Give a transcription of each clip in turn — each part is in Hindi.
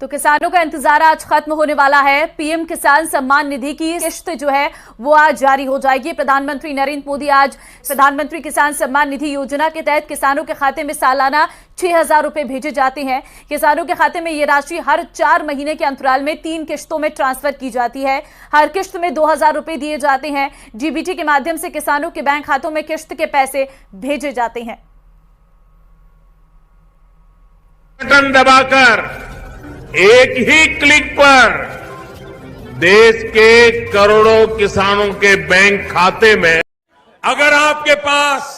तो किसानों का इंतजार आज खत्म होने वाला है। पीएम किसान सम्मान निधि की किश्त जो है वो आज जारी हो जाएगी। प्रधानमंत्री नरेंद्र मोदी आज प्रधानमंत्री किसान सम्मान निधि योजना के तहत किसानों के खाते में सालाना 6,000 रुपए भेजे जाते हैं। किसानों के खाते में ये राशि हर 4 महीने के अंतराल में 3 किश्तों में ट्रांसफर की जाती है। हर किश्त में 2,000 रुपए दिए जाते हैं। डीबीटी के माध्यम से किसानों के बैंक खातों में किश्त के पैसे भेजे जाते हैं। बटन दबाकर एक ही क्लिक पर देश के करोड़ों किसानों के बैंक खाते में अगर आपके पास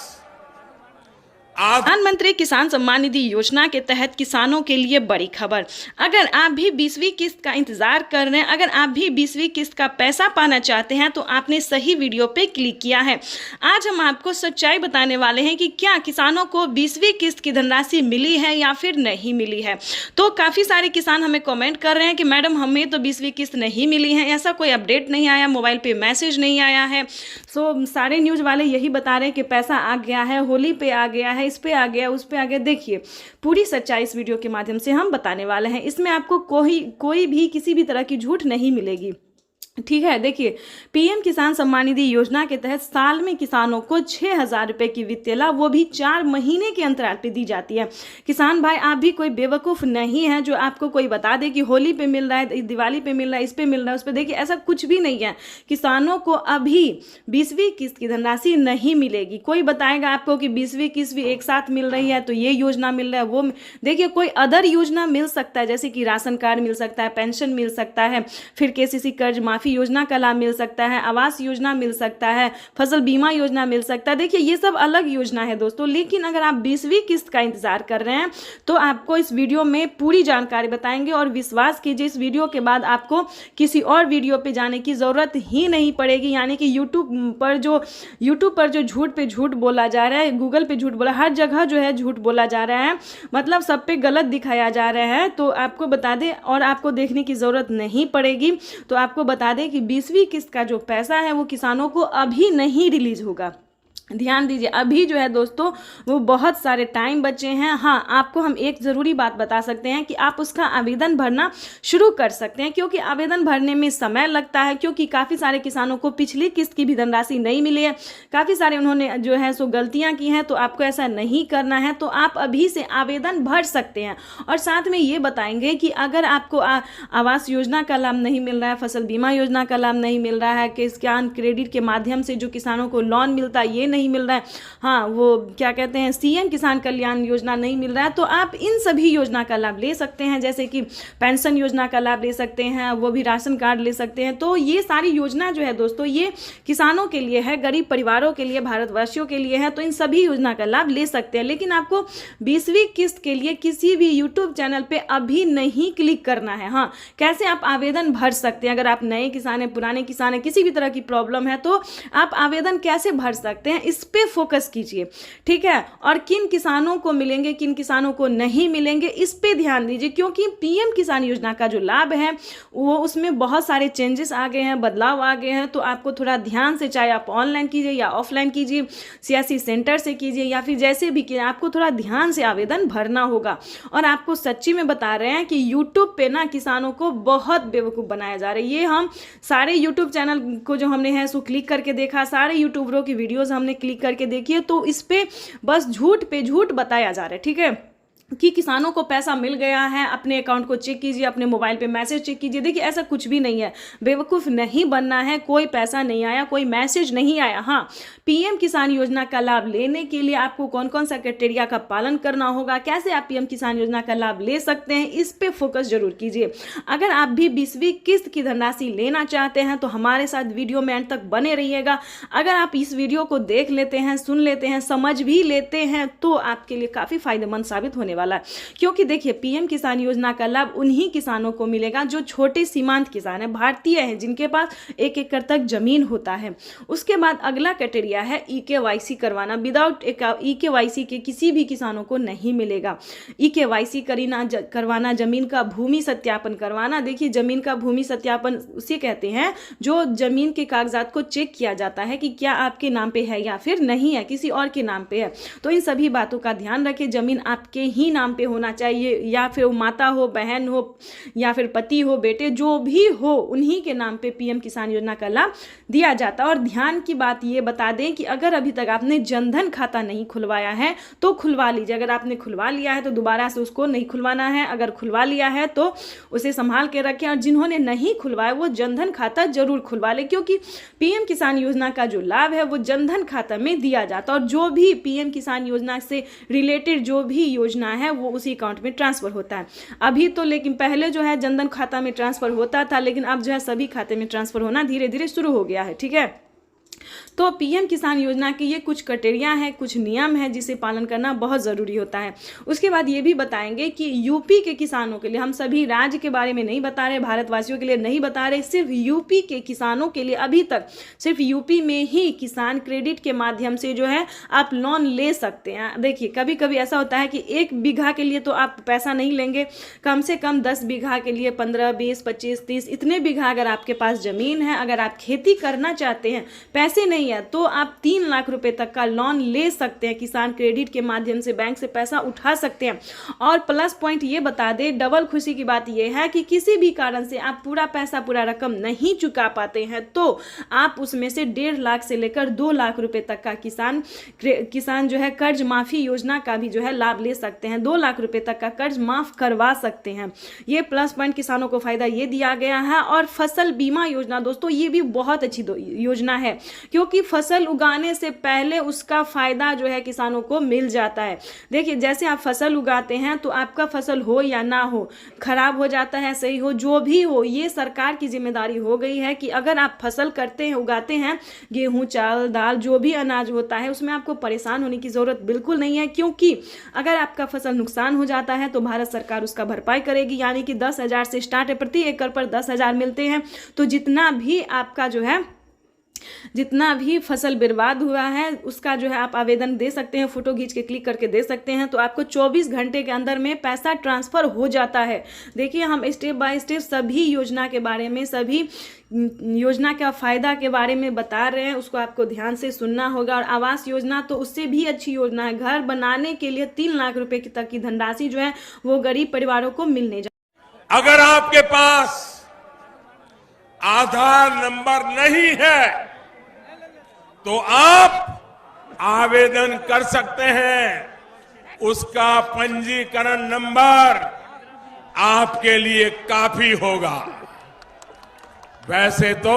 प्रधानमंत्री किसान सम्मान निधि योजना के तहत किसानों के लिए बड़ी खबर। अगर आप भी 20वीं किस्त का इंतजार कर रहे हैं, अगर आप भी 20वीं किस्त का पैसा पाना चाहते हैं तो आपने सही वीडियो पे क्लिक किया है। आज हम आपको सच्चाई बताने वाले हैं कि क्या किसानों को 20वीं किस्त की धनराशि मिली है या फिर नहीं मिली है। तो काफ़ी सारे किसान हमें कॉमेंट कर रहे हैं कि मैडम हमें तो 20वीं किस्त नहीं मिली है, ऐसा कोई अपडेट नहीं आया, मोबाइल पर मैसेज नहीं आया है। सो सारे न्यूज़ वाले यही बता रहे हैं कि पैसा आ गया है, होली पे आ गया है, इस पे आ गया, उस पे आ गया। देखिए पूरी सच्चाई इस वीडियो के माध्यम से हम बताने वाले हैं। इसमें आपको कोई भी किसी भी तरह की झूठ नहीं मिलेगी, ठीक है। देखिए पीएम किसान सम्मान निधि योजना के तहत साल में किसानों को 6,000 रुपए की वित्तीय लाभ, वो भी 4 महीने के अंतराल पे दी जाती है। किसान भाई आप भी कोई बेवकूफ़ नहीं है जो आपको कोई बता दे कि होली पे मिल रहा है, दिवाली पे मिल रहा है, इस पे मिल रहा है, उस पे। देखिए ऐसा कुछ भी नहीं है। किसानों को अभी 20वीं किस्त की धनराशि नहीं मिलेगी। कोई बताएगा आपको कि 20वीं किस्त भी एक साथ मिल रही है तो ये योजना मिल रहा है, वो देखिए कोई अदर योजना मिल सकता है, जैसे कि राशन कार्ड मिल सकता है, पेंशन मिल सकता है, फिर केसीसी कर्ज माफी योजना का लाभ मिल सकता है, आवास योजना मिल सकता है, फसल बीमा योजना मिल सकता है। देखिए ये सब अलग योजना है दोस्तों। लेकिन अगर आप 20वीं किस्त का इंतजार कर रहे हैं तो आपको इस वीडियो में पूरी जानकारी बताएंगे और विश्वास कीजिए इस वीडियो के बाद आपको किसी और वीडियो पे जाने की जरूरत ही नहीं पड़ेगी। यानी कि यूट्यूब पर जो झूठ पे झूठ बोला जा रहा है, गूगल पे झूठ बोला, हर जगह जो है झूठ बोला जा रहा है, मतलब सब पे गलत दिखाया जा रहा है। तो आपको बता दें और आपको देखने की जरूरत नहीं पड़ेगी। तो आपको बता दें कि 20वीं किस्त का जो पैसा है वो किसानों को अभी नहीं रिलीज होगा। ध्यान दीजिए अभी जो है दोस्तों वो बहुत सारे टाइम बचे हैं। हाँ आपको हम एक ज़रूरी बात बता सकते हैं कि आप उसका आवेदन भरना शुरू कर सकते हैं, क्योंकि आवेदन भरने में समय लगता है, क्योंकि काफ़ी सारे किसानों को पिछली किस्त की भी धनराशि नहीं मिली है। काफ़ी सारे उन्होंने जो है सो गलतियाँ की हैं। तो आपको ऐसा नहीं करना है, तो आप अभी से आवेदन भर सकते हैं। और साथ में ये बताएंगे कि अगर आपको आवास योजना का लाभ नहीं मिल रहा है, फसल बीमा योजना का लाभ नहीं मिल रहा है, किसान क्रेडिट के माध्यम से जो किसानों को लोन मिलता है ये नहीं मिल रहा है, हाँ वो क्या कहते हैं सीएम किसान कल्याण योजना नहीं मिल रहा है, तो आप इन सभी योजना का लाभ ले सकते हैं। जैसे कि पेंशन योजना का लाभ ले सकते हैं, वो भी राशन कार्ड ले सकते हैं। तो ये सारी योजना जो है दोस्तों ये किसानों के लिए है, गरीब परिवारों के लिए, भारतवासियों के लिए है। तो इन सभी योजना का लाभ ले सकते हैं। लेकिन आपको 20वीं किस्त के लिए किसी भी यूट्यूब चैनल पे अभी नहीं क्लिक करना है। हाँ कैसे आप आवेदन भर सकते हैं, अगर आप नए किसान हैं, पुराने किसान हैं, किसी भी तरह की प्रॉब्लम है तो आप आवेदन कैसे भर सकते हैं, इस पे फोकस कीजिए, ठीक है। और किन किसानों को मिलेंगे, किन किसानों को नहीं मिलेंगे, इस पे ध्यान दीजिए, क्योंकि पीएम किसान योजना का जो लाभ है वो उसमें बहुत सारे चेंजेस आ गए हैं, बदलाव आ गए हैं। तो आपको थोड़ा ध्यान से, चाहे आप ऑनलाइन कीजिए या ऑफलाइन कीजिए, सीएससी सेंटर से कीजिए या फिर जैसे भी कीजिए, आपको थोड़ा ध्यान से आवेदन भरना होगा। और आपको सच्ची में बता रहे हैं कि यूट्यूब पे ना किसानों को बहुत बेवकूफ़ बनाया जा रहा है। ये हम सारे यूट्यूब चैनल को जो हमने है सो क्लिक करके देखा, सारे यूट्यूबरों की वीडियोज़ हमने क्लिक करके देखिए, तो इस पे बस झूठ पे झूठ बताया जा रहा है, ठीक है, कि किसानों को पैसा मिल गया है। अपने अकाउंट को चेक कीजिए, अपने मोबाइल पे मैसेज चेक कीजिए। देखिए ऐसा कुछ भी नहीं है, बेवकूफ़ नहीं बनना है। कोई पैसा नहीं आया, कोई मैसेज नहीं आया। हाँ पीएम किसान योजना का लाभ लेने के लिए आपको कौन कौन सा क्राइटेरिया का पालन करना होगा, कैसे आप पीएम किसान योजना का लाभ ले सकते हैं, इस पे फोकस जरूर कीजिए। अगर आप भी 20वीं किस्त की धनराशि लेना चाहते हैं तो हमारे साथ वीडियो में अंत तक बने रहिएगा। अगर आप इस वीडियो को देख लेते हैं, सुन लेते हैं, समझ भी लेते हैं तो आपके लिए काफ़ी फायदेमंद साबित होने वाला है। क्योंकि देखिए पीएम किसान योजना का लाभ उन्हीं किसानों को मिलेगा जो छोटे सीमांत किसान हैं, भारतीय हैं, जिनके पास 1 एकड़ तक जमीन होता है। उसके बाद अगला क्राइटेरिया है ईकेवाईसी करवाना। विदाउट ईकेवाईसी के किसी भी किसानों को नहीं मिलेगा। ईकेवाईसी करवाना, जमीन का भूमि सत्यापन करवाना। देखिए जमीन का भूमि सत्यापन उसे कहते हैं जो जमीन के कागजात को चेक किया जाता है कि क्या आपके नाम पे है या फिर नहीं है, किसी और के नाम पे है। तो इन सभी बातों का ध्यान रखें, जमीन आपके ही ही नाम पे होना चाहिए, या फिर वो माता हो, बहन हो, या फिर पति हो, बेटे, जो भी हो उन्हीं के नाम पे पीएम किसान योजना का लाभ दिया जाता है। और ध्यान की बात ये बता दें कि अगर अभी तक आपने जनधन खाता नहीं खुलवाया है तो खुलवा लीजिए। अगर आपने खुलवा लिया है तो दोबारा से उसको नहीं खुलवाना है, अगर खुलवा लिया है तो उसे संभाल के रखें। और जिन्होंने नहीं खुलवाया वो जनधन खाता जरूर खुलवा ले, क्योंकि पीएम किसान योजना का जो लाभ है वो जनधन खाता में दिया जाता है। और जो भी पीएम किसान योजना से रिलेटेड जो भी योजना है वो उसी अकाउंट में ट्रांसफर होता है अभी तो। लेकिन पहले जो है जनधन खाता में ट्रांसफर होता था, लेकिन अब जो है सभी खाते में ट्रांसफर होना धीरे धीरे शुरू हो गया है। ठीक है, तो पीएम किसान योजना के ये कुछ क्राइटेरिया हैं, कुछ नियम हैं जिसे पालन करना बहुत ज़रूरी होता है। उसके बाद ये भी बताएंगे कि यूपी के किसानों के लिए, हम सभी राज्य के बारे में नहीं बता रहे, भारतवासियों के लिए नहीं बता रहे, सिर्फ यूपी के किसानों के लिए अभी तक सिर्फ यूपी में ही किसान क्रेडिट के माध्यम से जो है आप लोन ले सकते हैं। देखिए, कभी कभी ऐसा होता है कि 1 बीघा के लिए तो आप पैसा नहीं लेंगे, कम से कम 10 बीघा के लिए 15, 20, 25, 30 इतने बीघा अगर आपके पास ज़मीन है, अगर आप खेती करना चाहते हैं, पैसे नहीं है, तो आप 3 लाख रुपए तक का लोन ले सकते हैं। किसान क्रेडिट के माध्यम से बैंक से पैसा उठा सकते हैं। और प्लस पॉइंट ये बता दें, डबल खुशी की बात ये है कि किसी भी कारण से आप पूरा पैसा, पूरा रकम नहीं चुका पाते हैं तो आप उसमें से 1.5 लाख से लेकर 2 लाख रुपए तक का किसान जो है कर्ज माफी योजना का भी जो है लाभ ले सकते हैं। 2 लाख रुपए तक का कर्ज माफ करवा सकते हैं। ये प्लस पॉइंट किसानों को फायदा ये दिया गया है। और फसल बीमा योजना दोस्तों, ये भी बहुत अच्छी योजना है, क्योंकि फसल उगाने से पहले उसका फायदा जो है किसानों को मिल जाता है। देखिए, जैसे आप फसल उगाते हैं तो आपका फसल हो या ना हो, खराब हो जाता है, सही हो, जो भी हो, ये सरकार की जिम्मेदारी हो गई है कि अगर आप फसल करते हैं, उगाते हैं, गेहूं, चावल, दाल, जो भी अनाज होता है, उसमें आपको परेशान होने की जरूरत बिल्कुल नहीं है, क्योंकि अगर आपका फसल नुकसान हो जाता है तो भारत सरकार उसका भरपाई करेगी। यानी कि 10,000 से स्टार्ट है, प्रति एकड़ पर 10,000 मिलते हैं। तो जितना भी आपका जो है, जितना भी फसल बर्बाद हुआ है उसका जो है आप आवेदन दे सकते हैं, फोटो खींच के क्लिक करके दे सकते हैं, तो आपको 24 घंटे के अंदर में पैसा ट्रांसफर हो जाता है। देखिए, हम स्टेप बाय स्टेप सभी योजना के बारे में, सभी योजना का फायदा के बारे में बता रहे हैं, उसको आपको ध्यान से सुनना होगा। और आवास योजना तो उससे भी अच्छी योजना है। घर बनाने के लिए 3 लाख रुपए तक की धनराशि जो है वो गरीब परिवारों को मिलने अगर आपके पास आधार नंबर नहीं है तो आप आवेदन कर सकते हैं। उसका पंजीकरण नंबर आपके लिए काफी होगा। वैसे तो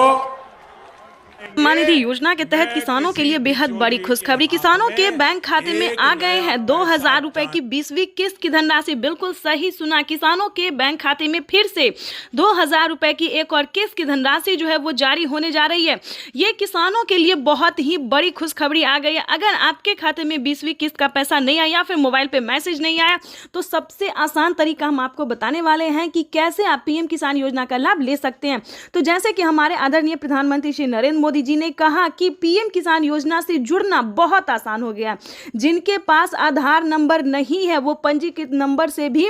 सम्मान निधि योजना के तहत किसानों के लिए बेहद बड़ी खुशखबरी। किसानों के बैंक खाते में आ गए हैं 2,000 रुपए की 20वीं किस्त की धनराशि। बिल्कुल सही सुना, किसानों के बैंक खाते में फिर से 2,000 रुपए की एक और किस्त की धनराशि जो है वो जारी होने जा रही है। ये किसानों के लिए बहुत ही बड़ी खुशखबरी आ गई है। अगर आपके खाते में 20वीं किस्त का पैसा नहीं आया या फिर मोबाइल पे मैसेज नहीं आया तो सबसे आसान तरीका हम आपको बताने वाले हैं कि कैसे आप पीएम किसान योजना का लाभ ले सकते हैं। तो जैसे कि हमारे आदरणीय प्रधानमंत्री श्री नरेंद्र मोदी जी ने कहा कि पीएम किसान योजना से जुड़ना बहुत आसान हो गया। जिनके पास आधार नंबर नहीं है वो पंजीकृत नंबर से भी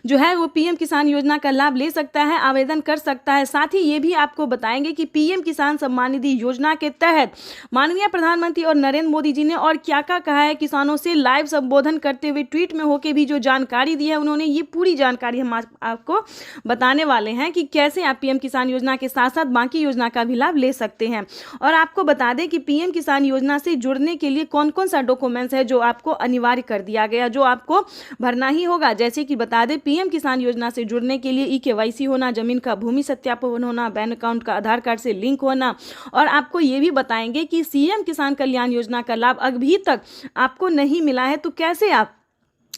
जो है वो पीएम किसान योजना का लाभ ले सकता है, आवेदन कर सकता है। साथ ही ये भी आपको बताएंगे कि पीएम किसान सम्मान निधि योजना के तहत माननीय प्रधानमंत्री और नरेंद्र मोदी जी ने और क्या क्या कहा है। किसानों से लाइव संबोधन करते हुए ट्वीट में होकर भी जो जानकारी दी है उन्होंने, ये पूरी जानकारी हम आपको बताने वाले हैं कि कैसे आप पीएम किसान योजना के साथ साथ बाकी योजना का भी लाभ ले सकते हैं। और आपको बता दें कि पीएम किसान योजना से जुड़ने के लिए कौन कौन सा डॉक्यूमेंट्स है जो आपको अनिवार्य कर दिया गया, जो आपको भरना ही होगा। जैसे कि बता दें, पीएम किसान योजना से जुड़ने के लिए eKYC होना, जमीन का भूमि सत्यापन होना, बैंक अकाउंट का आधार कार्ड से लिंक होना। और आपको ये भी बताएंगे कि सीएम किसान कल्याण योजना का लाभ अभी तक आपको नहीं मिला है तो कैसे आप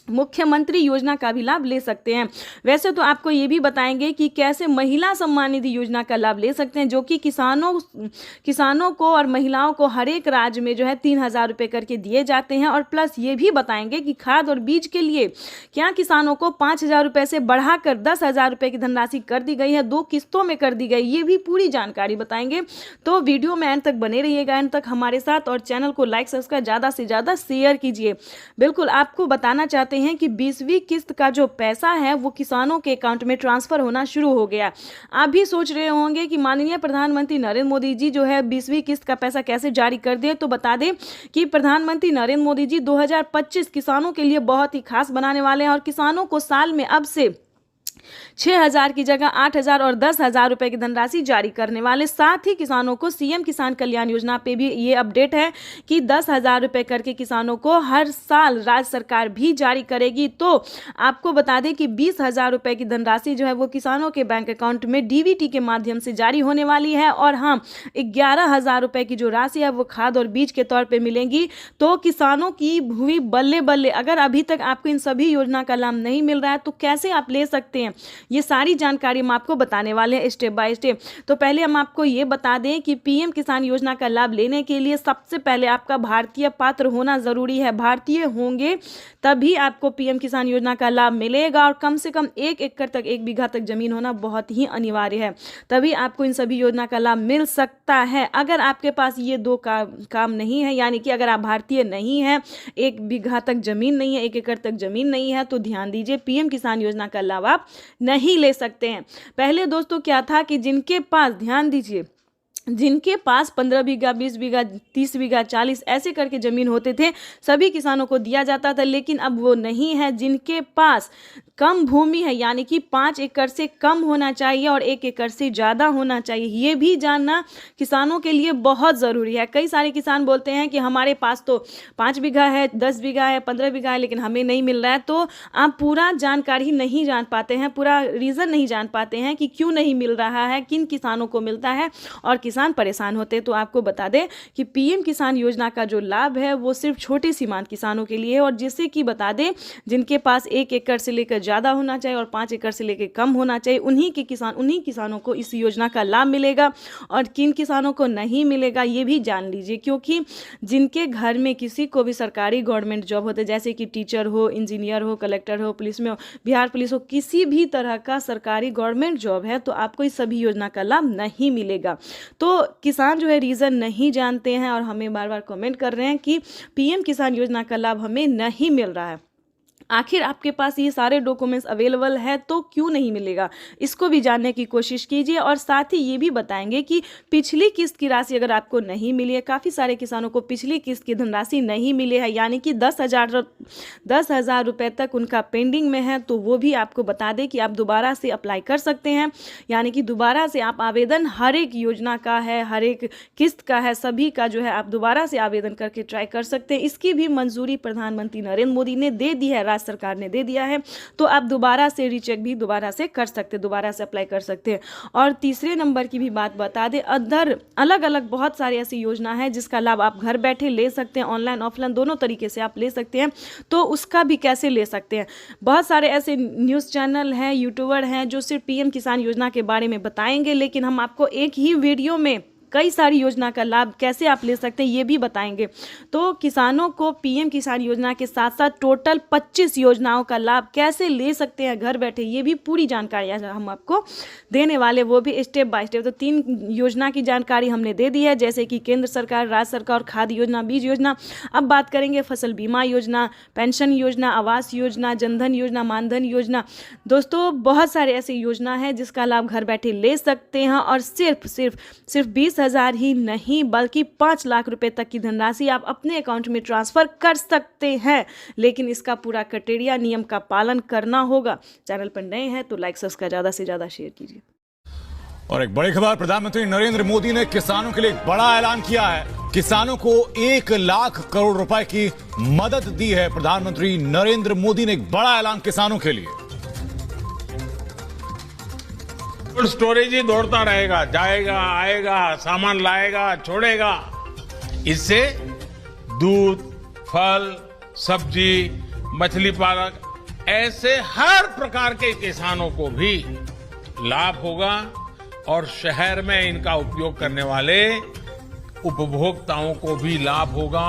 मुख्यमंत्री योजना का भी लाभ ले सकते हैं। वैसे तो आपको ये भी बताएंगे कि कैसे महिला सम्मान निधि योजना का लाभ ले सकते हैं, जो कि किसानों को और महिलाओं को हर एक राज्य में जो है 3,000 रुपये करके दिए जाते हैं। और प्लस ये भी बताएंगे कि खाद और बीज के लिए क्या किसानों को 5,000 रुपये से बढ़ाकर 10,000 रुपये की धनराशि कर दी गई है, 2 किस्तों में कर दी गई। ये भी पूरी जानकारी बताएंगे। तो वीडियो में एंड तक बने रहिएगा, एंड तक हमारे साथ, और चैनल को लाइक सब्सक्राइब ज़्यादा से ज़्यादा शेयर कीजिए। बिल्कुल आपको बताना चाहते चाहते हैं कि 20वीं किस्त का जो पैसा है वो किसानों के अकाउंट में ट्रांसफर होना शुरू हो गया। आप भी सोच रहे होंगे कि माननीय प्रधानमंत्री नरेंद्र मोदी जी जो है 20वीं किस्त का पैसा कैसे जारी कर दें। तो बता दें कि प्रधानमंत्री नरेंद्र मोदी जी 2025 किसानों के लिए बहुत ही खास बनाने वाले हैं और किसानों को साल में अब से 6,000 की जगह 8,000 और 10,000 रुपए की धनराशि जारी करने वाले। साथ ही किसानों को सीएम किसान कल्याण योजना पे भी ये अपडेट है कि 10,000 रुपए करके किसानों को हर साल राज्य सरकार भी जारी करेगी। तो आपको बता दें कि 20,000 रुपए की धनराशि जो है वो किसानों के बैंक अकाउंट में डीबीटी के माध्यम से जारी होने वाली है और हाँ 11,000 रुपए की जो राशि है वो खाद और बीज के तौर पर मिलेंगी। तो किसानों की हुई बल्ले बल्ले। अगर अभी तक आपको इन सभी योजना का लाभ नहीं मिल रहा है तो कैसे आप ले सकते हैं, ये सारी जानकारी हम आपको बताने वाले हैं स्टेप बाय स्टेप। तो पहले हम आपको ये बता दें कि पीएम किसान योजना का लाभ लेने के लिए सबसे पहले आपका भारतीय पात्र होना जरूरी है। भारतीय होंगे तभी आपको पीएम किसान योजना का लाभ मिलेगा और कम से कम 1 एकड़ तक 1 बीघा तक जमीन होना बहुत ही अनिवार्य है, तभी आपको इन सभी योजना का लाभ मिल सकता है। अगर आपके पास ये दो काम नहीं है, यानी कि अगर आप भारतीय नहीं है, 1 बीघा तक जमीन नहीं है, 1 एकड़ तक जमीन नहीं है, तो ध्यान दीजिए पीएम किसान योजना का लाभ आप नहीं ले सकते हैं। पहले दोस्तों क्या था कि जिनके पास, ध्यान दीजिए, जिनके पास 15 बीघा, 20 बीघा, 30 बीघा, 40 ऐसे करके ज़मीन होते थे सभी किसानों को दिया जाता था, लेकिन अब वो नहीं है। जिनके पास कम भूमि है, यानी कि 5 एकड़ से कम होना चाहिए और 1 एकड़ से ज़्यादा होना चाहिए, ये भी जानना किसानों के लिए बहुत ज़रूरी है। कई सारे किसान बोलते हैं कि हमारे पास तो 5 बीघा है, 10 बीघा है, 15 बीघा है, लेकिन हमें नहीं मिल रहा है। तो आप पूरा जानकारी नहीं जान पाते हैं, पूरा रीज़न नहीं जान पाते हैं कि क्यों नहीं मिल रहा है, किन किसानों को मिलता है और किसान परेशान होते हैं। तो आपको बता दें कि पीएम किसान योजना का जो लाभ है वो सिर्फ छोटे सीमांत किसानों के लिए है और जिससे कि बता दें जिनके पास 1 एकड़ से लेकर ज़्यादा होना चाहिए और 5 एकड़ से लेकर कम होना चाहिए, उन्हीं किसानों को इस योजना का लाभ मिलेगा और किन किसानों को नहीं मिलेगा ये भी जान लीजिए। क्योंकि जिनके घर में किसी को भी सरकारी गवर्नमेंट जॉब होते, जैसे कि टीचर हो, इंजीनियर हो, कलेक्टर हो, पुलिस में हो, बिहार पुलिस हो, किसी भी तरह का सरकारी गवर्नमेंट जॉब है तो आपको इस सभी योजना का लाभ नहीं मिलेगा। तो किसान जो है रीज़न नहीं जानते हैं और हमें बार बार कमेंट कर रहे हैं कि पीएम किसान योजना का लाभ हमें नहीं मिल रहा है। आखिर आपके पास ये सारे डॉक्यूमेंट्स अवेलेबल है तो क्यों नहीं मिलेगा, इसको भी जानने की कोशिश कीजिए। और साथ ही ये भी बताएंगे कि पिछली किस्त की राशि अगर आपको नहीं मिली है, काफ़ी सारे किसानों को पिछली किस्त की धनराशि नहीं मिली है, यानी कि 10,000 रुपये तक उनका पेंडिंग में है, तो वो भी आपको बता दें कि आप दोबारा से अप्लाई कर सकते हैं। यानी कि दोबारा से आप आवेदन हर एक योजना का है, हर एक किस्त का है, सभी का जो है आप दोबारा से आवेदन करके ट्राई कर सकते हैं। इसकी भी मंजूरी प्रधानमंत्री नरेंद्र मोदी ने दे दी है, सरकार ने दे दिया है, तो आप दोबारा से रीचेक भी दोबारा से कर सकते हैं, दोबारा से अप्लाई कर सकते हैं। और तीसरे नंबर की भी बात बता दें, अलग अलग बहुत सारी ऐसी योजना है जिसका लाभ आप घर बैठे ले सकते हैं, ऑनलाइन ऑफलाइन दोनों तरीके से आप ले सकते हैं। तो उसका भी कैसे ले सकते हैं, बहुत सारे ऐसे न्यूज़ चैनल हैं, यूट्यूबर हैं जो सिर्फ पीएम किसान योजना के बारे में बताएंगे, लेकिन हम आपको एक ही वीडियो में कई सारी योजना का लाभ कैसे आप ले सकते हैं ये भी बताएंगे। तो किसानों को पीएम किसान योजना के साथ साथ टोटल 25 योजनाओं का लाभ कैसे ले सकते हैं घर बैठे, ये भी पूरी जानकारी हम आपको देने वाले, वो भी स्टेप बाय स्टेप। तो 3 योजना की जानकारी हमने दे दी है, जैसे कि केंद्र सरकार, राज्य सरकार, खाद योजना, बीज योजना। अब बात करेंगे फसल बीमा योजना, पेंशन योजना, आवास योजना, जनधन योजना, मानधन योजना। दोस्तों बहुत सारे ऐसी योजना है जिसका लाभ घर बैठे ले सकते हैं और सिर्फ 20,000 ही नहीं बल्कि 5 लाख रुपए तक की धनराशि आप अपने अकाउंट में ट्रांसफर कर सकते हैं, लेकिन इसका पूरा क्राइटेरिया नियम का पालन करना होगा। चैनल पर नए हैं तो लाइक सब्सक्राइब ज़्यादा से ज़्यादा शेयर कीजिए। और एक बड़ी खबर, प्रधानमंत्री नरेंद्र मोदी ने किसानों के लिए एक बड़ा ऐलान किया है। किसानों को 1 लाख करोड़ रुपए की मदद दी है। प्रधानमंत्री नरेंद्र मोदी ने एक बड़ा ऐलान किसानों के लिए। स्टोरेज ही दौड़ता रहेगा, जाएगा आएगा, सामान लाएगा छोड़ेगा। इससे दूध, फल, सब्जी, मछली पालक ऐसे हर प्रकार के किसानों को भी लाभ होगा और शहर में इनका उपयोग करने वाले उपभोक्ताओं को भी लाभ होगा।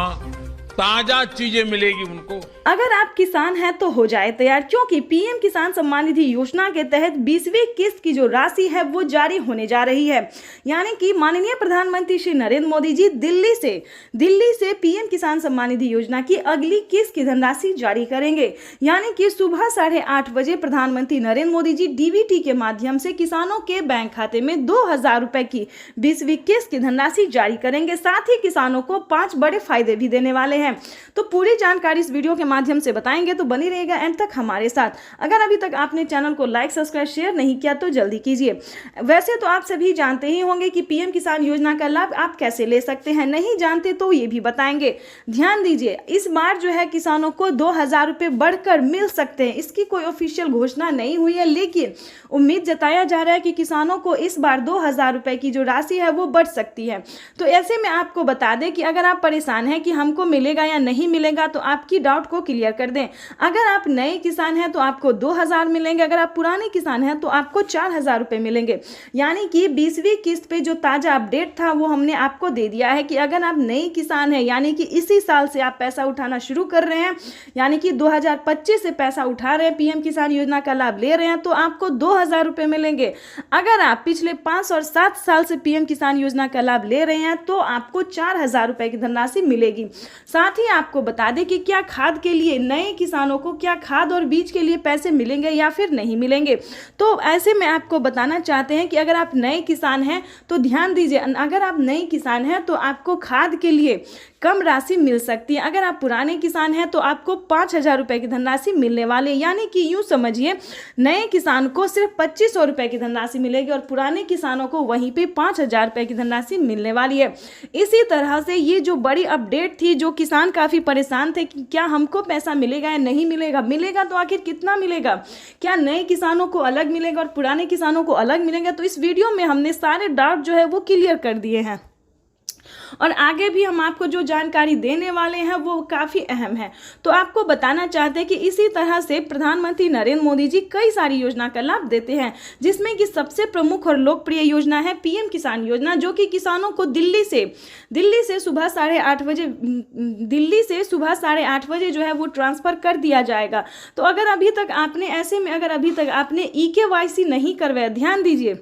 ताजा चीजें मिलेगी उनको। अगर आप किसान हैं तो हो जाए तैयार, क्योंकि पीएम किसान सम्मान निधि योजना के तहत 20वीं किस्त की जो राशि है वो जारी होने जा रही है। यानी कि माननीय प्रधानमंत्री श्री नरेंद्र मोदी जी दिल्ली से पीएम किसान सम्मान निधि योजना की अगली किस्त की धनराशि जारी करेंगे। यानी कि सुबह 8:30 बजे प्रधानमंत्री नरेंद्र मोदी जी डीबीटी के माध्यम से किसानों के बैंक खाते में 2000 रुपए की 20वीं किस्त की धनराशि जारी करेंगे। साथ ही किसानों को 5 बड़े फायदे भी देने वाले हैं। तो पूरी जानकारी इस वीडियो के माध्यम से बताएंगे, तो बनी रहेगा एंड तक हमारे साथ। अगर अभी तक आपने चैनल को लाइक, सब्सक्राइब, शेयर नहीं किया तो जल्दी कीजिए। वैसे तो आप सभी जानते ही होंगे कि पीएम किसान योजना का लाभ आप कैसे ले सकते हैं, नहीं जानते तो ये भी बताएंगे। ध्यान दीजिए, इस बार जो है किसानों को 2000 रुपए बढ़कर मिल सकते हैं। इसकी कोई ऑफिशियल घोषणा नहीं हुई है, लेकिन उम्मीद जताया जा रहा है कि किसानों को इस बार 2000 रुपए की जो राशि है वो बढ़ सकती है। तो ऐसे में आपको बता दें कि अगर आप परेशान हैं कि हमको मिलेगा या नहीं मिलेगा, तो आपकी डाउट को क्लियर कर दें। अगर आप नए किसान हैं तो आपको 2000 मिलेंगे, अगर आप पुराने किसान हैं तो आपको 4000 रुपए मिलेंगे। यानी कि 20वीं किस्त पे जो ताजा अपडेट था वो हमने आपको दे दिया है कि अगर आप नए किसान हैं, यानी कि इसी साल से आप पैसा उठाना शुरू कर रहे हैं, यानी कि 2025 से पैसा उठा रहे हैं, पीएम किसान योजना का लाभ ले रहे हैं, तो आपको 2000 रुपए मिलेंगे। अगर आप पिछले 5 और 7 साल से पीएम किसान योजना का लाभ ले रहे हैं तो आपको 4000 रुपए की धनराशि मिलेगी। साथ ही आपको बता दें कि क्या खाद के लिए नए किसानों को क्या खाद और बीज के लिए पैसे मिलेंगे या फिर नहीं मिलेंगे। तो ऐसे में आपको बताना चाहते हैं कि अगर आप नए किसान हैं तो ध्यान दीजिए, अगर आप नए किसान हैं तो आपको खाद के लिए कम राशि मिल सकती है। अगर आप पुराने किसान हैं तो आपको 5000 रुपए की धनराशि मिलने वाले, यानी कि यूं समझिए नए किसान को सिर्फ 2500 रुपए की धनराशि मिलेगी और पुराने किसानों को वहीं पे 5000 रुपए की धनराशि मिलने वाली है। इसी तरह से ये जो बड़ी अपडेट थी, जो किसान काफी परेशान थे कि क्या हमको पैसा मिलेगा या नहीं मिलेगा, मिलेगा तो आखिर कितना मिलेगा, क्या नए किसानों को अलग मिलेगा और पुराने किसानों को अलग मिलेगा। तो इस वीडियो में हमने सारे डाउट जो है वो क्लियर कर दिए हैं और आगे भी हम आपको जो जानकारी देने वाले हैं वो काफ़ी अहम है। तो आपको बताना चाहते हैं कि इसी तरह से प्रधानमंत्री नरेंद्र मोदी जी कई सारी योजना का लाभ देते हैं, जिसमें कि सबसे प्रमुख और लोकप्रिय योजना है पीएम किसान योजना, जो कि किसानों को दिल्ली से सुबह 8:30 बजे जो है वो ट्रांसफ़र कर दिया जाएगा। तो अगर अभी तक आपने EKYC नहीं करवाया, ध्यान दीजिए,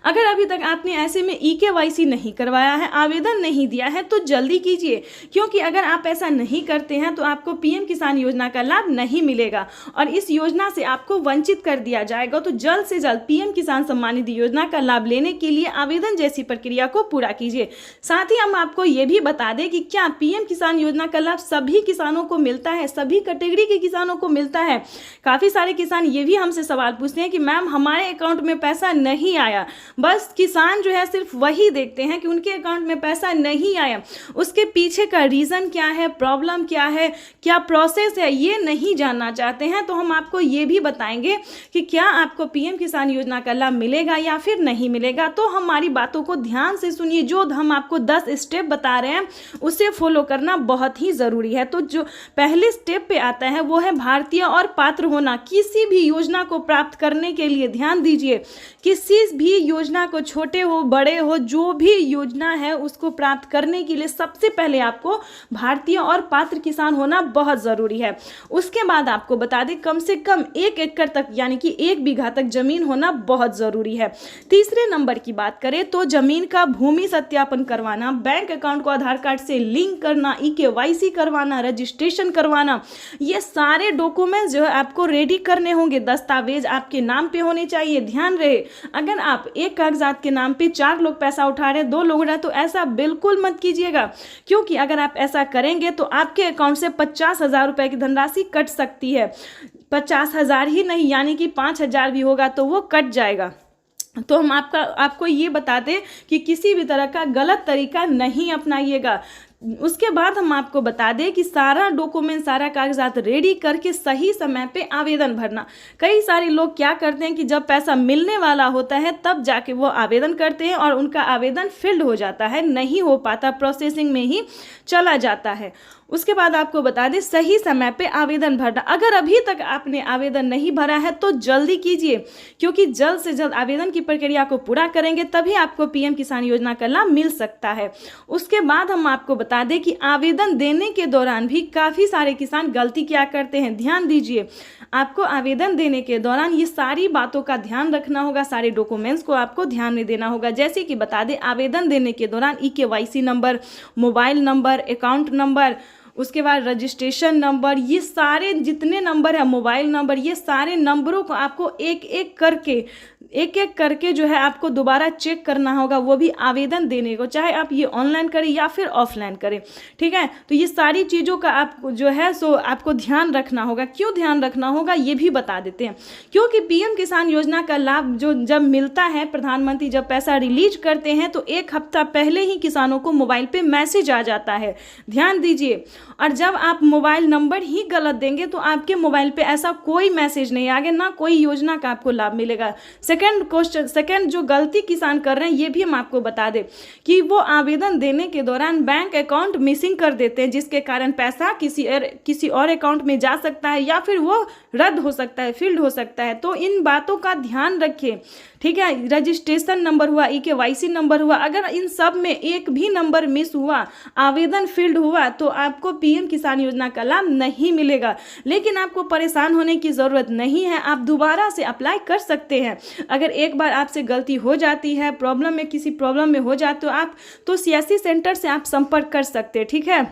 अगर अभी तक आपने ऐसे में EKYC नहीं करवाया है, आवेदन नहीं दिया है, तो जल्दी कीजिए, क्योंकि अगर आप ऐसा नहीं करते हैं तो आपको पीएम किसान योजना का लाभ नहीं मिलेगा और इस योजना से आपको वंचित कर दिया जाएगा। तो जल्द से जल्द पीएम किसान सम्मान निधि योजना का लाभ लेने के लिए आवेदन जैसी प्रक्रिया को पूरा कीजिए। साथ ही हम आपको ये भी बता दें कि क्या पीएम किसान योजना का लाभ सभी किसानों को मिलता है, सभी कैटेगरी के किसानों को मिलता है। काफ़ी सारे किसान ये भी हमसे सवाल पूछते हैं कि मैम हमारे अकाउंट में पैसा नहीं आया। बस किसान जो है सिर्फ वही देखते हैं कि उनके अकाउंट में पैसा नहीं आया, उसके पीछे का रीज़न क्या है, प्रॉब्लम क्या है, क्या प्रोसेस है, ये नहीं जानना चाहते हैं। तो हम आपको ये भी बताएंगे कि क्या आपको पीएम किसान योजना का लाभ मिलेगा या फिर नहीं मिलेगा। तो हमारी बातों को ध्यान से सुनिए, जो हम आपको 10 स्टेप बता रहे हैं उसे फॉलो करना बहुत ही ज़रूरी है। तो जो पहले स्टेप पे आता है वो है भारतीय और पात्र होना। किसी भी योजना को प्राप्त करने के लिए ध्यान दीजिए, किसी भी योजना को, छोटे हो बड़े हो, जो भी योजना है उसको प्राप्त करने के लिए सबसे पहले आपको भारतीय और पात्र किसान होना बहुत ज़रूरी है। उसके बाद आपको बता दें कम से कम 1 एकड़ तक, यानी कि 1 बीघा तक जमीन होना बहुत ज़रूरी है। तीसरे नंबर की बात करें तो जमीन का भूमि सत्यापन करवाना, बैंक अकाउंट को आधार कार्ड से लिंक करना, EKYC करवाना, रजिस्ट्रेशन करवाना, ये सारे डॉक्यूमेंट्स जो है आपको रेडी करने होंगे। दस्तावेज आपके नाम पे होने चाहिए। ध्यान रहे, अगर आप एक कागजात के नाम पे 4 लोग पैसा उठा रहे हैं, 2 लोग रहे, तो ऐसा बिल्कुल मत कीजिएगा, क्योंकि अगर आप ऐसा करेंगे तो आपके अकाउंट से 50,000 रुपए की धनराशि कट सकती है। 50,000 ही नहीं, यानी कि 5,000 भी होगा तो वो कट जाएगा। तो हम आपको ये बता दें कि किसी भी तरह का गलत तरीका नहीं अपनाइएगा। उसके बाद हम आपको बता दें कि सारा डॉक्यूमेंट, सारा कागजात रेडी करके सही समय पे आवेदन भरना। कई सारे लोग क्या करते हैं कि जब पैसा मिलने वाला होता है तब जाके वो आवेदन करते हैं और उनका आवेदन फिल्ड हो जाता है, नहीं हो पाता, प्रोसेसिंग में ही चला जाता है। उसके बाद आपको बता दें सही समय पे आवेदन भरना। अगर अभी तक आपने आवेदन नहीं भरा है तो जल्दी कीजिए, क्योंकि जल्द से जल्द आवेदन की प्रक्रिया को पूरा करेंगे तभी आपको पीएम किसान योजना का लाभ मिल सकता है। उसके बाद हम आपको बता दें कि आवेदन देने के दौरान भी काफ़ी सारे किसान गलती क्या करते हैं। ध्यान दीजिए, आपको आवेदन देने के दौरान ये सारी बातों का ध्यान रखना होगा, सारे डॉक्यूमेंट्स को आपको ध्यान में देना होगा। जैसे कि बता दें, आवेदन देने के दौरान EKYC number, mobile number, account number, उसके बाद रजिस्ट्रेशन नंबर, ये सारे जितने नंबर है, मोबाइल नंबर, ये सारे नंबरों को आपको एक एक करके जो है आपको दोबारा चेक करना होगा, वो भी आवेदन देने को, चाहे आप ये ऑनलाइन करें या फिर ऑफलाइन करें। ठीक है, तो ये सारी चीज़ों का आपको जो है सो आपको ध्यान रखना होगा। क्यों ध्यान रखना होगा ये भी बता देते हैं। क्योंकि पीएम किसान योजना का लाभ जो जब मिलता है, प्रधानमंत्री जब पैसा रिलीज करते हैं तो एक हफ्ता पहले ही किसानों को मोबाइल पे मैसेज आ जाता है। ध्यान दीजिए, और जब आप मोबाइल नंबर ही गलत देंगे तो आपके मोबाइल पे ऐसा कोई मैसेज नहीं आएगा, ना कोई योजना का आपको लाभ मिलेगा। सेकंड जो गलती किसान कर रहे हैं ये भी हम आपको बता दें कि वो आवेदन देने के दौरान बैंक अकाउंट मिसिंग कर देते हैं, जिसके कारण पैसा किसी और अकाउंट में जा सकता है या फिर वो रद्द हो सकता है, फील्ड हो सकता है। तो इन बातों का ध्यान रखिए। ठीक है, रजिस्ट्रेशन नंबर हुआ, EKYC नंबर हुआ, अगर इन सब में एक भी नंबर मिस हुआ, आवेदन फील्ड हुआ, तो आपको पीएम किसान योजना का लाभ नहीं मिलेगा। लेकिन आपको परेशान होने की ज़रूरत नहीं है, आप दोबारा से अप्लाई कर सकते हैं। अगर एक बार आपसे गलती हो जाती है, किसी प्रॉब्लम में हो जाते हो आप, तो CSC सेंटर से आप संपर्क कर सकते हैं। ठीक है,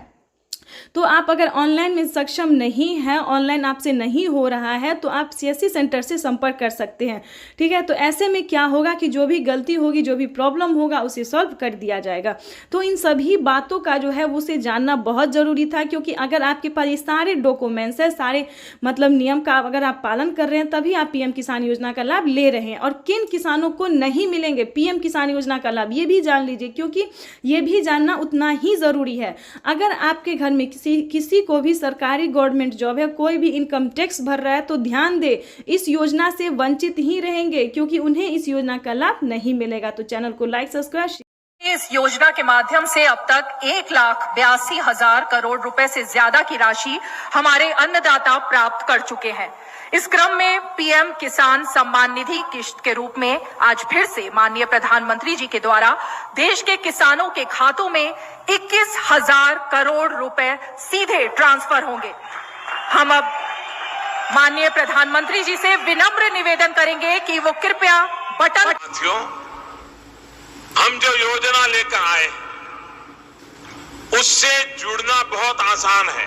तो आप अगर ऑनलाइन में सक्षम नहीं है, ऑनलाइन आपसे नहीं हो रहा है, तो आप CSC सेंटर से संपर्क कर सकते हैं। ठीक है, तो ऐसे में क्या होगा कि जो भी गलती होगी, जो भी प्रॉब्लम होगा, उसे सॉल्व कर दिया जाएगा। तो इन सभी बातों का जो है उसे जानना बहुत ज़रूरी था, क्योंकि अगर आपके पास ये सारे डॉक्यूमेंट्स है, सारे नियम का अगर आप पालन कर रहे हैं, तभी आप पीएम किसान योजना का लाभ ले रहे हैं। और किन किसानों को नहीं मिलेंगे पीएम किसान योजना का लाभ, ये भी जान लीजिए, क्योंकि ये भी जानना उतना ही ज़रूरी है। अगर आपके घर में किसी को भी सरकारी गवर्नमेंट जॉब है, कोई भी इनकम टैक्स भर रहा है, तो ध्यान दे, इस योजना से वंचित ही रहेंगे, क्योंकि उन्हें इस योजना का लाभ नहीं मिलेगा। तो चैनल को लाइक, सब्सक्राइब। इस योजना के माध्यम से अब तक 1,82,000 करोड़ रुपए से ज्यादा की राशि हमारे अन्नदाता प्राप्त कर चुके हैं। इस क्रम में पीएम किसान सम्मान निधि किश्त के रूप में आज फिर से माननीय प्रधानमंत्री जी के द्वारा देश के किसानों के खातों में 21,000 करोड़ रुपए सीधे ट्रांसफर होंगे। हम अब माननीय प्रधानमंत्री जी से विनम्र निवेदन करेंगे कि वो कृपया बटन। साथियों, हम जो योजना लेकर आए उससे जुड़ना बहुत आसान है।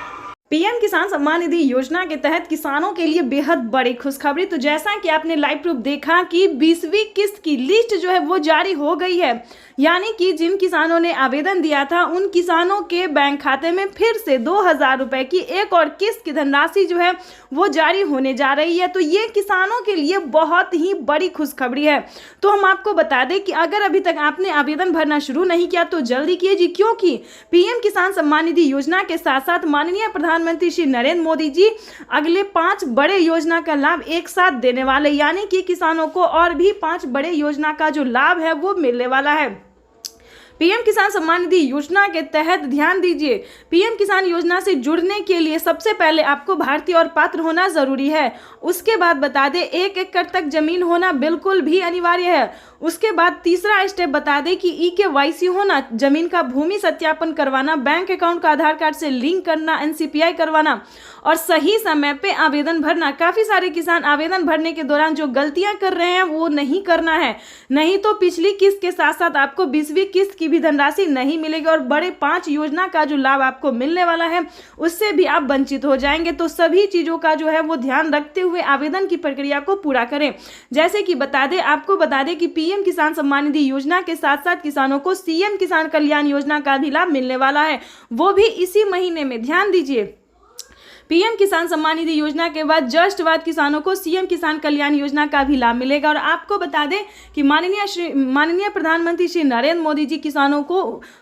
पीएम किसान सम्मान निधि योजना के तहत किसानों के लिए बेहद बड़ी खुशखबरी। तो जैसा कि आपने लाइव प्रूफ देखा कि 20वीं किस्त की लिस्ट जो है वो जारी हो गई है, यानी कि जिन किसानों ने आवेदन दिया था उन किसानों के बैंक खाते में फिर से 2,000 रुपए की एक और किस्त की धनराशि जो है वो जारी होने जा रही है। तो ये किसानों के लिए बहुत ही बड़ी खुशखबरी है। तो हम आपको बता दें कि अगर अभी तक आपने आवेदन भरना शुरू नहीं किया तो जल्दी कीजिए, क्योंकि पीएम किसान सम्मान निधि योजना के साथ साथ माननीय प्रधानमंत्री श्री नरेंद्र मोदी जी अगले 5 बड़े योजना का लाभ एक साथ देने वाले, यानी कि किसानों को और भी 5 बड़े योजना का जो लाभ है वो मिलने वाला है। पीएम किसान सम्मान निधि योजना के तहत ध्यान दीजिए, पीएम किसान योजना से जुड़ने के लिए सबसे पहले आपको भारतीय और पात्र होना जरूरी है। उसके बाद बता दें 1 एकड़ तक जमीन होना बिल्कुल भी अनिवार्य है। उसके बाद तीसरा स्टेप बता दें कि EKYC होना, जमीन का भूमि सत्यापन करवाना, बैंक अकाउंट का आधार कार्ड से लिंक करना, NCPI करवाना और सही समय पे आवेदन भरना। काफी सारे किसान आवेदन भरने के दौरान जो गलतियां कर रहे हैं वो नहीं करना है, नहीं तो पिछली किस्त के साथ साथ आपको 20वीं किस्त की भी धनराशि नहीं मिलेगी और बड़े 5 योजना का जो लाभ आपको मिलने वाला है उससे भी आप वंचित हो जाएंगे। तो सभी चीजों का जो है वो ध्यान रखते हुए आवेदन की प्रक्रिया को पूरा करें। जैसे कि आपको बता दें कि पीएम किसान सम्मान निधि योजना के साथ साथ किसानों को CM किसान कल्याण योजना का भी लाभ मिलने वाला है, वो भी इसी महीने में। ध्यान दीजिए, पीएम किसान सम्मान निधि योजना के बाद जस्ट बाद किसानों को सीएम किसान कल्याण योजना का भी लाभ मिलेगा। और आपको बता दें कि माननीय प्रधानमंत्री श्री नरेंद्र मोदी जी किसानों को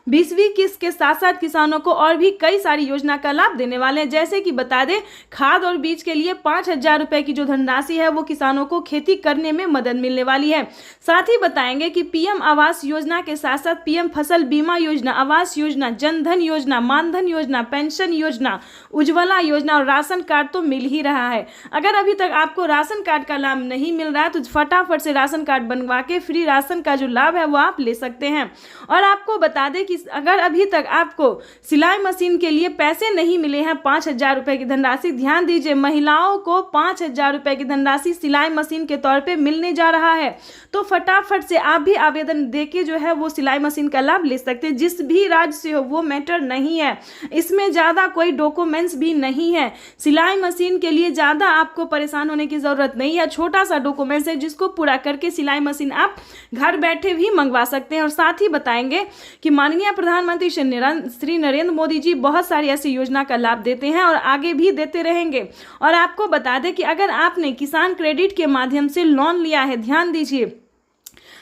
20वीं किस्त के साथ साथ किसानों को और भी कई सारी योजना का लाभ देने वाले हैं। जैसे कि बता दें, खाद और बीज के लिए 5,000 रुपए की जो धनराशि है वो किसानों को खेती करने में मदद मिलने वाली है। साथ ही बताएंगे कि पीएम आवास योजना के साथ साथ पीएम फसल बीमा योजना, आवास योजना, जनधन योजना, मानधन योजना, पेंशन योजना, उज्ज्वला योजना और राशन कार्ड तो मिल ही रहा है। अगर अभी तक आपको राशन कार्ड का लाभ नहीं मिल रहा है तो फटाफट से राशन कार्ड बनवा के फ्री राशन का जो लाभ है वो आप ले सकते हैं। और आपको बता दें कि अगर अभी तक आपको सिलाई मशीन के लिए पैसे नहीं मिले हैं 5,000 रुपए की धनराशि, ध्यान दीजिए, महिलाओं को 5,000 रुपए की धनराशि सिलाई मशीन के तौर पे मिलने जा रहा है। तो फटाफट से आप भी आवेदन देके जो है वो सिलाई मशीन का लाभ ले सकते हैं। जिस भी राज्य से हो वो मैटर नहीं है, इसमें ज़्यादा कोई डॉक्यूमेंट्स भी नहीं है। सिलाई मशीन के लिए ज़्यादा आपको परेशान होने की ज़रूरत नहीं है। छोटा सा डॉक्यूमेंट्स है जिसको पूरा करके सिलाई मशीन आप घर बैठे भी मंगवा सकते हैं। और साथ ही बताएंगे कि माननीय प्रधानमंत्री श्री नरेंद्र मोदी जी बहुत सारी ऐसी योजना का लाभ देते हैं और आगे भी देते रहेंगे। और आपको बता दें कि अगर आपने किसान क्रेडिट के माध्यम से लोन लिया है, ध्यान दीजिए,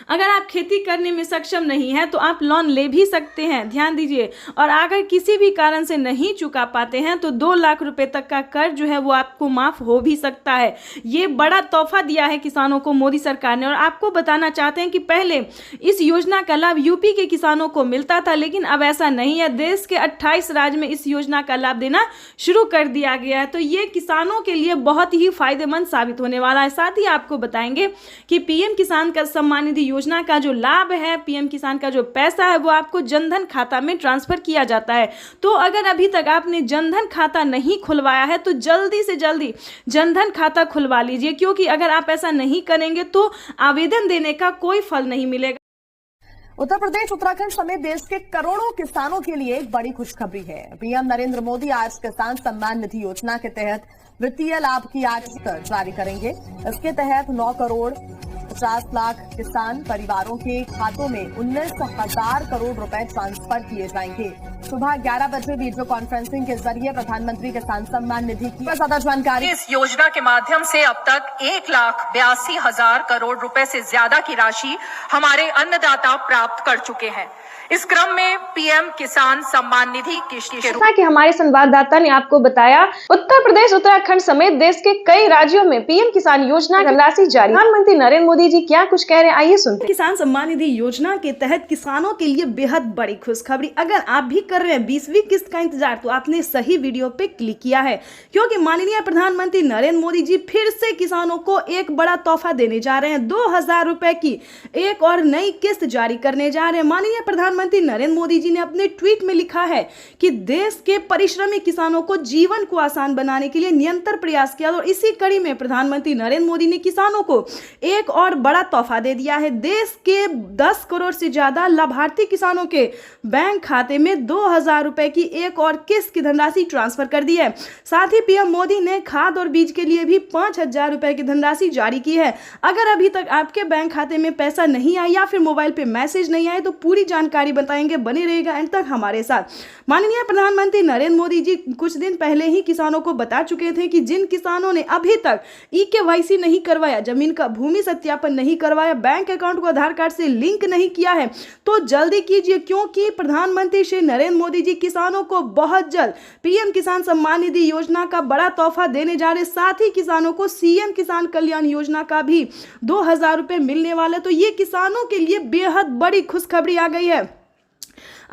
अगर आप खेती करने में सक्षम नहीं है तो आप लोन ले भी सकते हैं, ध्यान दीजिए। और अगर किसी भी कारण से नहीं चुका पाते हैं तो 2 लाख रुपए तक का कर्ज जो है वो आपको माफ हो भी सकता है। ये बड़ा तोहफा दिया है किसानों को मोदी सरकार ने। और आपको बताना चाहते हैं कि पहले इस योजना का लाभ यूपी के किसानों को मिलता था, लेकिन अब ऐसा नहीं है। देश के 28 राज्य में इस योजना का लाभ देना शुरू कर दिया गया है। तो ये किसानों के लिए बहुत ही फायदेमंद साबित होने वाला है। साथ ही आपको बताएंगे कि पीएम किसान का सम्मान निधि योजना का जो लाभ है, पीएम किसान का जो पैसा है वो आपको जनधन खाता में ट्रांसफर किया जाता है। तो अगर अभी तक आपने जनधन खाता नहीं खुलवाया है तो जल्दी से जल्दी जनधन खाता खुलवा लीजिए, क्योंकि अगर आप ऐसा नहीं करेंगे तो आवेदन देने का कोई फल नहीं मिलेगा। उत्तर प्रदेश, उत्तराखंड समेत देश के करोड़ों किसानों के लिए एक बड़ी खुशखबरी है। पीएम नरेंद्र मोदी आज किसान सम्मान निधि योजना के तहत वित्तीय लाभ की आज जारी करेंगे। इसके तहत 9 करोड़ 50 लाख किसान परिवारों के खातों में 19,000 करोड़ रुपए ट्रांसफर किए जाएंगे। सुबह 11 बजे वीडियो कॉन्फ्रेंसिंग के जरिए प्रधानमंत्री किसान सम्मान निधि की ज्यादा जानकारी। इस योजना के माध्यम से अब तक 1,82,000 करोड़ रुपए से ज्यादा की राशि हमारे अन्नदाता प्राप्त कर चुके हैं। इस क्रम में पीएम किसान सम्मान निधि किस्त के जैसा कि हमारे संवाददाता ने आपको बताया, उत्तर प्रदेश, उत्तराखंड समेत देश के कई राज्यों में पीएम किसान योजना की राशि जारी। प्रधानमंत्री नरेंद्र मोदी जी क्या कुछ कह रहे हैं, आइए सुनते हैं। किसान सम्मान निधि योजना के तहत किसानों के लिए बेहद बड़ी खुशखबरी। अगर आप भी कर रहे हैं 20वीं किस्त का इंतजार तो आपने सही वीडियो पे क्लिक किया है, क्योंकि माननीय प्रधानमंत्री नरेंद्र मोदी जी फिर से किसानों को एक बड़ा तोहफा देने जा रहे हैं। 2,000 रुपए की एक और नई किस्त जारी करने जा रहे हैं। माननीय प्रधानमंत्री नरेंद्र मोदी जी ने अपने ट्वीट में लिखा है कि देश के परिश्रमी किसानों को जीवन को आसान बनाने के लिए निरंतर प्रयास किया। और इसी कड़ी में प्रधानमंत्री नरेंद्र मोदी ने किसानों को एक और बड़ा तोहफा दे दिया है। देश के 10 करोड़ से ज्यादा लाभार्थी किसानों के बैंक खाते में 2,000 रुपए की एक और किस्त की धनराशि ट्रांसफर कर दी है। साथ ही पीएम मोदी ने खाद और बीज के लिए भी 5,000 रुपए की धनराशि जारी की है। अगर अभी तक आपके बैंक खाते में पैसा नहीं आया या फिर मोबाइल पे मैसेज नहीं आए तो पूरी जानकारी बताएंगे, बने रहेगा एंड तक हमारे साथ। माननीय प्रधानमंत्री नरेंद्र मोदी जी कुछ दिन पहले ही किसानों को बता चुके थे कि जिन किसानों ने अभी तक ई-केवाईसी नहीं करवाया, जमीन का भूमि सत्यापन नहीं करवाया, बैंक अकाउंट को आधार कार्ड से लिंक नहीं किया है तो जल्दी कीजिए, क्योंकि प्रधानमंत्री श्री नरेंद्र मोदी जी किसानों को बहुत जल्द पीएम किसान सम्मान निधि योजना का बड़ा तोहफा देने जा रहे। साथ ही किसानों को सीएम किसान कल्याण योजना का भी 2,000 रुपए मिलने वाले। तो ये किसानों के लिए बेहद बड़ी खुशखबरी आ गई है।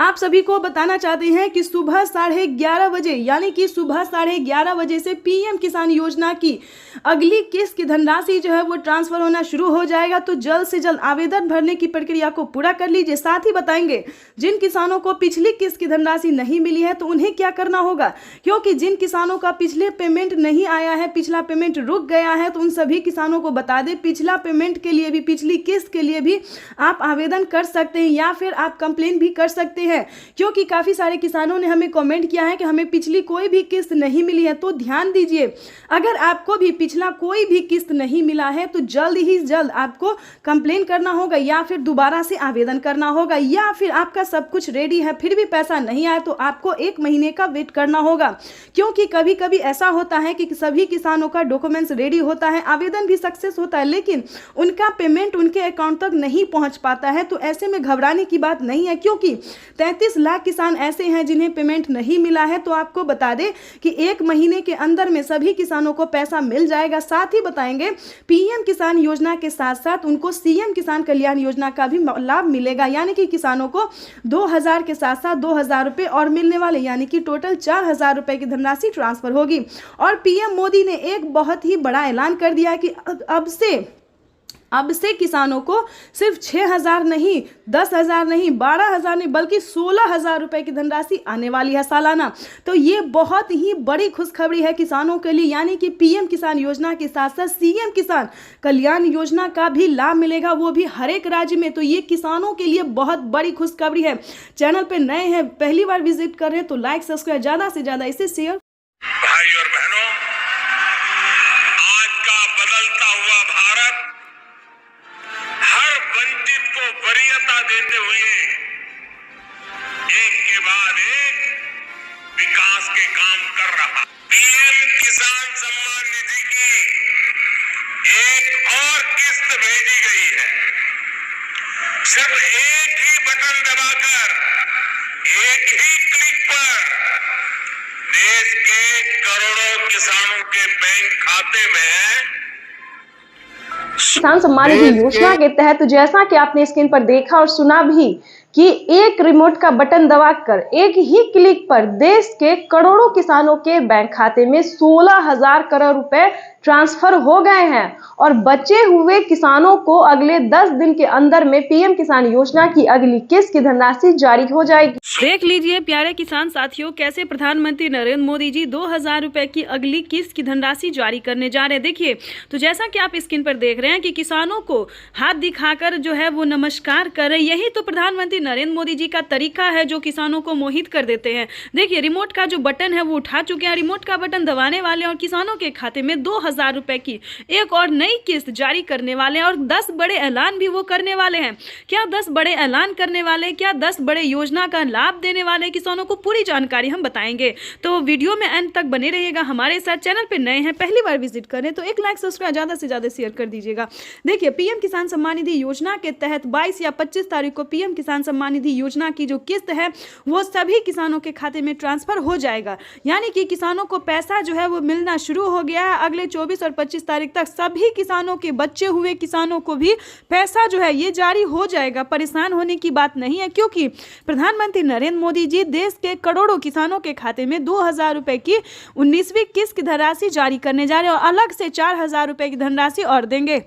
आप सभी को बताना चाहते हैं कि सुबह 11:30 बजे यानी कि सुबह 11:30 बजे से पीएम किसान योजना की अगली किस्त की धनराशि जो है वो ट्रांसफर होना शुरू हो जाएगा। तो जल्द से जल्द आवेदन भरने की प्रक्रिया को पूरा कर लीजिए। साथ ही बताएंगे जिन किसानों को पिछली किस्त की धनराशि नहीं मिली है तो उन्हें क्या करना होगा, क्योंकि जिन किसानों का पिछले पेमेंट नहीं आया है, पिछला पेमेंट रुक गया है, तो उन सभी किसानों को बता दें पिछला पेमेंट के लिए भी, पिछली किस्त के लिए भी आप आवेदन कर सकते हैं या फिर आप कंप्लेन भी कर सकते हैं सकते हैं, क्योंकि काफ़ी सारे किसानों ने हमें कमेंट किया है कि हमें पिछली कोई भी किस्त नहीं मिली है। तो ध्यान दीजिए, अगर आपको भी पिछला कोई भी किस्त नहीं मिला है तो जल्द ही जल्द आपको कंप्लेन करना होगा, या फिर दोबारा से आवेदन करना होगा, या फिर आपका सब कुछ रेडी है फिर भी पैसा नहीं आया तो आपको 1 महीने का वेट करना होगा। क्योंकि कभी कभी ऐसा होता है कि सभी किसानों का डॉक्यूमेंट्स रेडी होता है, आवेदन भी सक्सेस होता है, लेकिन उनका पेमेंट उनके अकाउंट तक नहीं पहुंच पाता है। तो ऐसे में घबराने की बात नहीं है, क्योंकि 33 लाख किसान ऐसे हैं जिन्हें पेमेंट नहीं मिला है। तो आपको बता दें कि 1 महीने के अंदर में सभी किसानों को पैसा मिल जाएगा। साथ ही बताएंगे पीएम किसान योजना के साथ साथ उनको सीएम किसान कल्याण योजना का भी लाभ मिलेगा, यानी कि किसानों को 2000 के साथ साथ 2000 रुपए और मिलने वाले, यानी कि टोटल 4000 रुपए की धनराशि ट्रांसफर होगी। और पीएम मोदी ने एक बहुत ही बड़ा ऐलान कर दिया कि अब से किसानों को सिर्फ 6000 नहीं, 10,000 नहीं, 12,000 नहीं, बल्कि 16,000 रुपए की धनराशि आने वाली है सालाना। तो ये बहुत ही बड़ी खुशखबरी है किसानों के लिए, यानी कि पीएम किसान योजना के साथ साथ सीएम किसान कल्याण योजना का भी लाभ मिलेगा, वो भी हर एक राज्य में। तो ये किसानों के लिए बहुत बड़ी खुशखबरी है। चैनल पे नए हैं, पहली बार विजिट कर रहे हैं तो लाइक सब्सक्राइब ज़्यादा से ज़्यादा इसे शेयर। भाई और बहनों, आज का बदलता हुआ भारत हर वंचित को वरीयता देते हुए एक के बाद एक विकास के काम कर रहा। पीएम किसान सम्मान निधि की एक और किस्त भेजी गई है। सिर्फ एक ही बटन दबाकर, एक ही क्लिक पर देश के करोड़ों किसानों के बैंक खाते में किसान सम्मान निधि योजना के तहत जैसा कि आपने स्क्रीन पर देखा और सुना भी कि एक रिमोट का बटन दबाकर एक ही क्लिक पर देश के करोड़ों किसानों के बैंक खाते में 16,000 करोड़ रुपए ट्रांसफर हो गए हैं और बचे हुए किसानों को अगले 10 दिन के अंदर में पीएम किसान योजना की अगली किस्त की धनराशि जारी हो जाएगी। देख लीजिए प्यारे किसान साथियों, कैसे प्रधानमंत्री नरेंद्र मोदी जी 2000 रुपए की अगली किस्त की धनराशि जारी करने जा रहे हैं। देखिए, तो जैसा कि आप स्क्रीन पर देख रहे हैं कि किसानों को हाथ दिखाकर जो है वो नमस्कार कर रहे, यही तो प्रधानमंत्री नरेंद्र मोदी जी का तरीका है जो किसानों को मोहित कर देते हैं। देखिए, रिमोट का जो बटन है वो उठा चुके हैं, रिमोट का बटन दबाने वाले और किसानों के खाते में 2000 रुपए की एक और नई किस्त जारी करने वाले हैं और 10 बड़े ऐलान भी वो करने वाले हैं। क्या 10 बड़े ऐलान करने वाले, क्या 10 बड़े योजना का लाभ देने वाले किसानों को, पूरी जानकारी हम बताएंगे। तो वीडियो में अंत तक बने रहिएगा हमारे साथ। चैनल पे नए हैं, पहली बार विजिट करें तो एक लाइक सब्सक्राइब ज़्यादा से ज़्यादा शेयर कर दीजिएगा। देखिए, पीएम किसान सम्मान निधि योजना के तहत 22 या 25 तारीख को पीएम किसान सम्मान निधि योजना की जो किस्त है वो सभी किसानों के खाते में ट्रांसफर हो जाएगा, यानी कि किसानों को पैसा जो है वो मिलना शुरू हो गया है। अगले 24 और 25 तारीख तक सभी किसानों के, बचे हुए किसानों को भी पैसा जो है ये जारी हो जाएगा। परेशान होने की बात नहीं है, क्योंकि प्रधानमंत्री नरेंद्र मोदी जी देश के करोड़ों किसानों के खाते में 2000 रुपए की 19वीं किस्त की धनराशि जारी करने जा रहे हैं और अलग से 4000 रुपए की धनराशि और देंगे।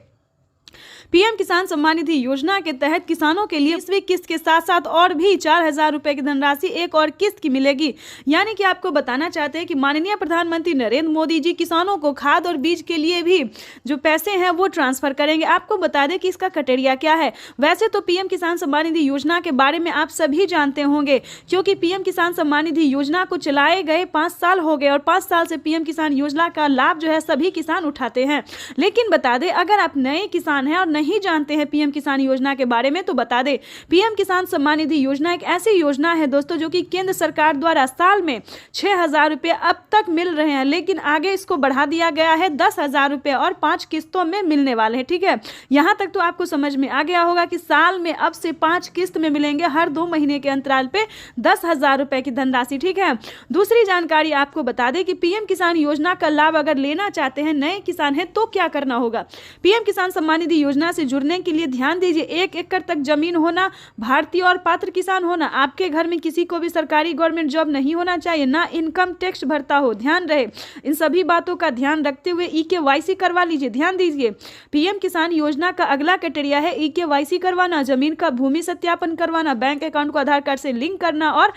पीएम किसान सम्मान निधि योजना के तहत किसानों के लिए 20वीं किस्त के साथ साथ और भी 4000 रुपए की धनराशि एक और किस्त की मिलेगी। यानी कि आपको बताना चाहते हैं कि माननीय प्रधानमंत्री नरेंद्र मोदी जी किसानों को खाद और बीज के लिए भी जो पैसे हैं वो ट्रांसफर करेंगे। आपको बता दें कि इसका क्राइटेरिया क्या है। वैसे तो पीएम किसान सम्मान निधि योजना के बारे में आप सभी जानते होंगे, क्योंकि पीएम किसान सम्मान निधि योजना को चलाए गए 5 साल हो गए और 5 साल से पीएम किसान योजना का लाभ जो है सभी किसान उठाते हैं। लेकिन बता दें, अगर आप नए किसान हैं और नहीं जानते हैं पीएम किसान योजना के बारे में तो बता दें, पीएम किसान सम्मान निधि योजना एक ऐसी योजना है दोस्तों जो कि केंद्र सरकार द्वारा साल में 6000 रुपए अब तक मिल रहे हैं, लेकिन आगे इसको बढ़ा दिया गया है 10,000 रुपए और 5 किस्तों में मिलने वाले हैं। ठीक है, यहां तक तो आपको समझ में आ गया होगा कि साल में अब से 5 किस्त में मिलेंगे, हर 2 महीने के अंतराल पे 10,000 रुपए की धनराशि। ठीक है, दूसरी जानकारी आपको बता दें कि पीएम किसान योजना का लाभ अगर लेना चाहते हैं, नए किसान हैं, तो क्या करना होगा। पीएम किसान सम्मान निधि योजना से जुड़ने के लिए ध्यान दीजिए, 1 एकड़ तक जमीन होना, भारतीय और पात्र किसान होना, आपके घर में किसी को भी सरकारी गवर्नमेंट जॉब नहीं होना चाहिए, ना इनकम टैक्स भरता हो, ध्यान रहे। इन सभी बातों का ध्यान रखते हुए EKYC करवा लीजिए। ध्यान दीजिए, पीएम किसान योजना का अगला क्राइटेरिया है EKYC करवाना, जमीन का भूमि सत्यापन करवाना, बैंक अकाउंट को आधार कार्ड से लिंक करना और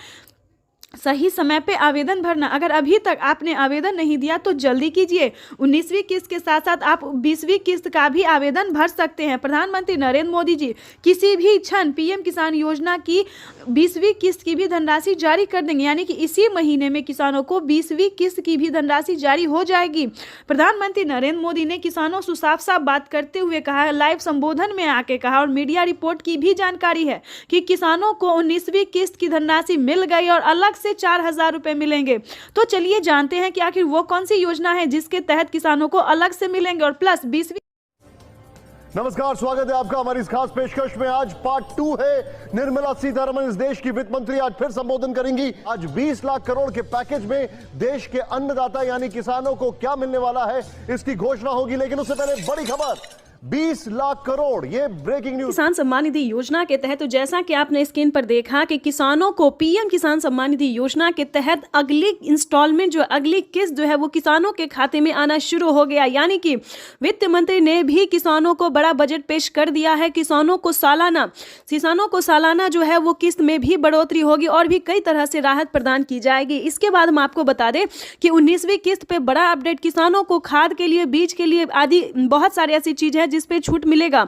सही समय पे आवेदन भरना। अगर अभी तक आपने आवेदन नहीं दिया तो जल्दी कीजिए। 19वीं किस्त के साथ साथ आप 20वीं किस्त का भी आवेदन भर सकते हैं। प्रधानमंत्री नरेंद्र मोदी जी किसी भी क्षण पीएम किसान योजना की 20वीं किस्त की भी धनराशि जारी कर देंगे, यानी कि इसी महीने में किसानों को 20वीं किस्त की भी धनराशि जारी हो जाएगी। प्रधानमंत्री नरेंद्र मोदी ने किसानों से साफ साफ बात करते हुए कहा, लाइव संबोधन में आके कहा और मीडिया रिपोर्ट की भी जानकारी है कि किसानों को 19वीं किस्त की धनराशि मिल गई और अलग से 4,000 रुपए मिलेंगे। तो चलिए जानते हैं कि आखिर वो कौन सी योजना है जिसके तहत किसानों को अलग से मिलेंगे और प्लस 20वीं। नमस्कार, स्वागत है आपका हमारी इस खास पेशकश में। आज पार्ट 2 है। निर्मला सीतारमण इस देश की वित्त मंत्री आज फिर संबोधन करेंगी। आज 20 लाख करोड़ के पैकेज में देश के अन्नदाता यानी किसानों को क्या मिलने वाला है इसकी घोषणा होगी। लेकिन उससे पहले बड़ी खबर, 20 लाख करोड़, ये ब्रेकिंग न्यूज। किसान सम्मान निधि योजना के तहत तो जैसा कि आपने स्क्रीन पर देखा कि किसानों को पीएम किसान सम्मान निधि योजना के तहत अगली इंस्टॉलमेंट जो अगली किस्त जो है वो किसानों के खाते में आना शुरू हो गया। यानी कि वित्त मंत्री ने भी किसानों को बड़ा बजट पेश कर दिया है। किसानों को सालाना जो है वो किस्त में भी बढ़ोतरी होगी और भी कई तरह से राहत प्रदान की जाएगी। इसके बाद हम आपको बता दें कि 19वीं किस्त पे बड़ा अपडेट, किसानों को खाद के लिए, बीज के लिए आदि बहुत सारी ऐसी चीजें हैं जिस पे छूट मिलेगा।